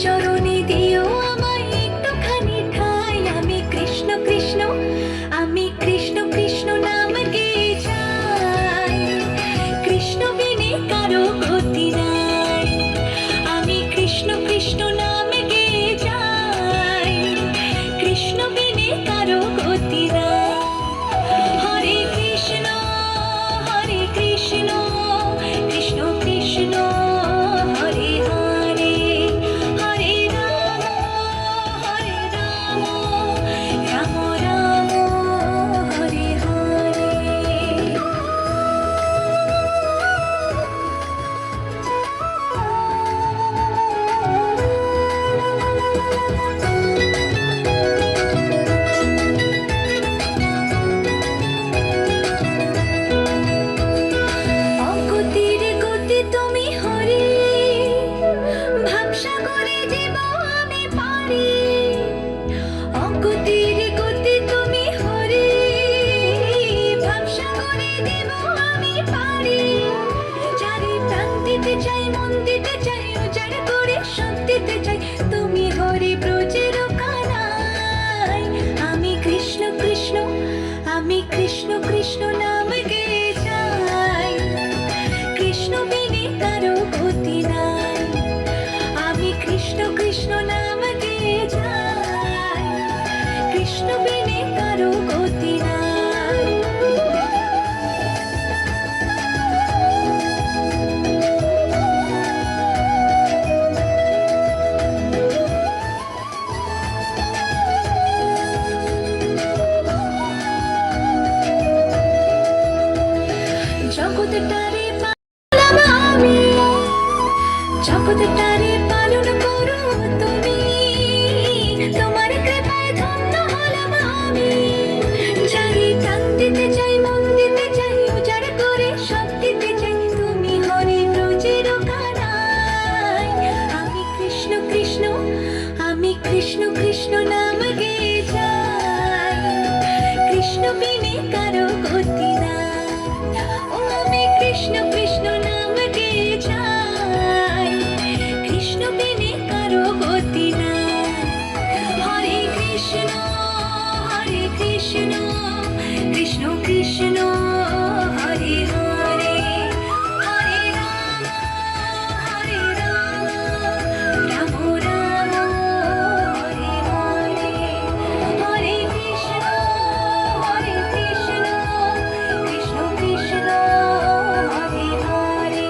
চরণে দিও আমায় একটুখানি ঠাঁই। আমি কৃষ্ণ কৃষ্ণ, আমি কৃষ্ণ কৃষ্ণ নাম গেয়ে যাই। কৃষ্ণ বিনে কারো গতি নাই। আমি কৃষ্ণ কৃষ্ণ নাম গেয়ে যাই। কৃষ্ণ বিনে কারো গতি নাই। হরে কৃষ্ণ হরে কৃষ্ণ, কৃষ্ণ কৃষ্ণ হরে হরে, হরে রাম রাম রাম হরে হরে। অগতির গতি তুমি হরি, ভাবসাগরে জীব আমি পারি। অগতির গতি তুমি হরি, ভাবসাগরে জীব আমি পারি। চারি প্রাণ দিতে চাই, মন দিতে চাই, উজাড় করে সব দিতে চাই। তুমি হরি ব্রজের কানাই। আমি কৃষ্ণ কৃষ্ণ, আমি কৃষ্ণ কৃষ্ণ নাম গেয়ে যাই। কৃষ্ণ বিনে কারো গতি নাই। আমি কৃষ্ণ কৃষ্ণ নাম গেয়ে যাই। কৃষ্ণ বিনে কারো গতি নাই। জগৎটারে পালন আমি, জগৎটারে পালন করো তুমি। তোমার কৃপায় ধন্য হলাম আমি। চারি প্রাণ দিতে চাই, মন দিতে চাই, উজাড় করে সব দিতে চাই। তুমি হরি ব্রজের কানাই। আমি কৃষ্ণ কৃষ্ণ, আমি কৃষ্ণ কৃষ্ণ নাম গেয়ে যাই। কৃষ্ণ বিনে কারো গতি নাই। ও আমি কৃষ্ণ কৃষ্ণ নাম গেয়ে যাই। কৃষ্ণ বিনে কারো গতি নাই। হরে কৃষ্ণ হরে কৃষ্ণ, কৃষ্ণ কৃষ্ণ হরে হরে, হরে রাম রাম রাম হরে হরে। হরে কৃষ্ণ কৃষ্ণ কৃষ্ণ হরে হরে,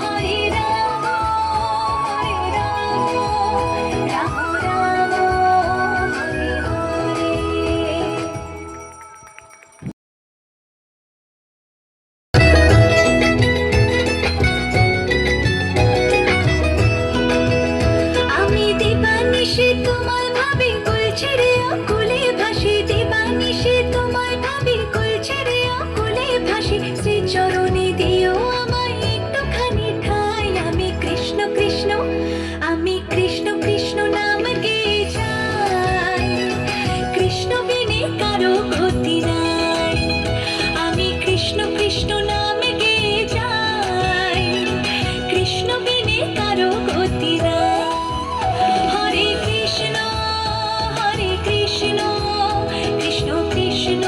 হরে রাম রাম রাম হরে হরে। আমি দিবানিশি তোমায় ভাবি, কুল ছেড়ে অকুলে ভাসি। দিবানিশি তোমায় ভাবি, কুল ছেড়ে অকুলে ভাসি। শ্রী চরণে দিও আমায় একটুখানি ঠাঁই। আমি কৃষ্ণ কৃষ্ণ, আমি কৃষ্ণ কৃষ্ণ নাম গেয়ে যাই। কৃষ্ণ বিনে কারো গতি নাই। আমি কৃষ্ণ কৃষ্ণ নাম গেয়ে যাই। কৃষ্ণ বিনে কারো গতি নাই। হরে কৃষ্ণ হরে কৃষ্ণ, কৃষ্ণ কৃষ্ণ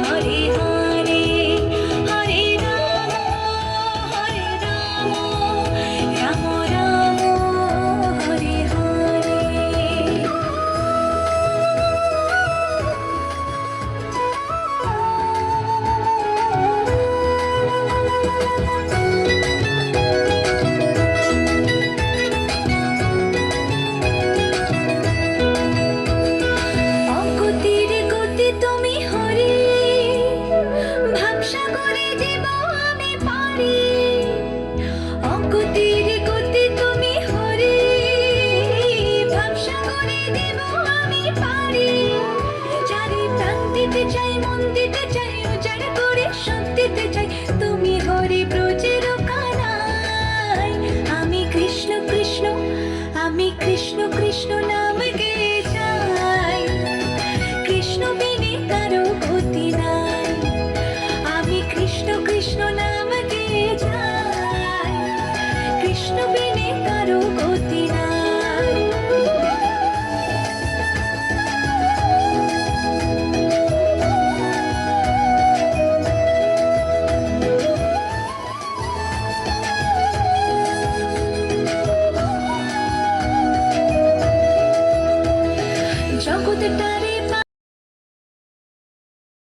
হরে হরে, হরে রাম রাম রাম হরে হরে। অগতির গতি তুমি হরি, ভাবসাগরে জীব আমি পারি। অগতির গতি তুমি হরি, ভাবসাগরে জীব আমি পারি। চারি প্রাণ দিতে চাই, মন দিতে চাই, উজাড় করে সব দিতে চাই। তুমি হরি ব্রজের কানাই। আমি কৃষ্ণ কৃষ্ণ, আমি কৃষ্ণ কৃষ্ণ না